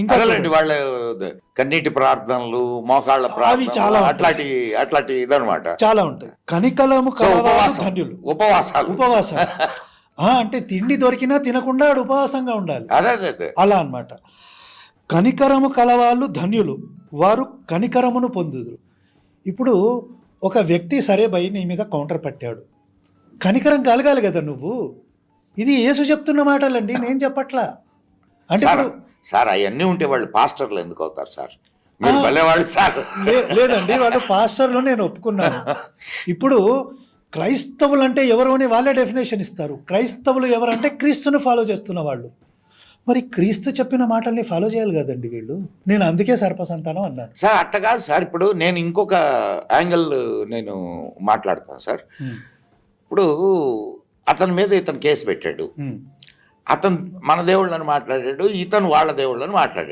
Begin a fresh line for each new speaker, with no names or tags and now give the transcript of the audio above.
ఇంకా
అదేలేండి వాళ్ళ కన్నీటి ప్రార్థనలు, మోకాళ్ళ
అవి చాలా
ప్రార్థనలు, అట్లాంటి ఇదనమాట.
చాలా ఉంటాయి. కనికలము
సో
కలవారు ధన్యులు.
ఉపవాసాలు
ఉపవాసాలు అంటే తిండి దొరికినా తినకుండా వాడు ఉపవాసంగా ఉండాలి,
అదే
అలా అన్నమాట. కనికరము కలవాళ్ళు ధన్యులు, వారు కనికరమును పొందుదురు. ఇప్పుడు ఒక వ్యక్తి సరే భయ్ నీ మీద కౌంటర్ పట్టాడు, కనికరం కలగాలి కదా నువ్వు. ఇది యేసు చెప్తున్న మాటలండి, నేను చెప్పట్లా. అంటే ఇప్పుడు
సార్ అవన్నీ ఉంటే వాళ్ళు పాస్టర్లు ఎందుకు అవుతారు సార్? మీరు భలేవాళ్ళు సార్.
లేదండి, వాళ్ళు పాస్టర్లు నేను ఒప్పుకున్నాను. ఇప్పుడు క్రైస్తవులు అంటే ఎవరు అని వాళ్ళే డెఫినేషన్ ఇస్తారు. క్రైస్తవులు ఎవరంటే క్రీస్తుని ఫాలో చేస్తున్న వాళ్ళు. మరి క్రీస్తు చెప్పిన మాటల్ని ఫాలో చేయాలి కదండి వీళ్ళు. నేను అందుకే సర్పసంతానం అన్నాను
సార్. అట్ట కాదు సార్, ఇప్పుడు నేను ఇంకొక యాంగిల్ నేను మాట్లాడతాను సార్. ఇప్పుడు అతని మీద ఇతను కేసు పెట్టాడు, అతను మన దేవుళ్ళని మాట్లాడాడు, ఇతను వాళ్ళ దేవుళ్ళని మాట్లాడాడు.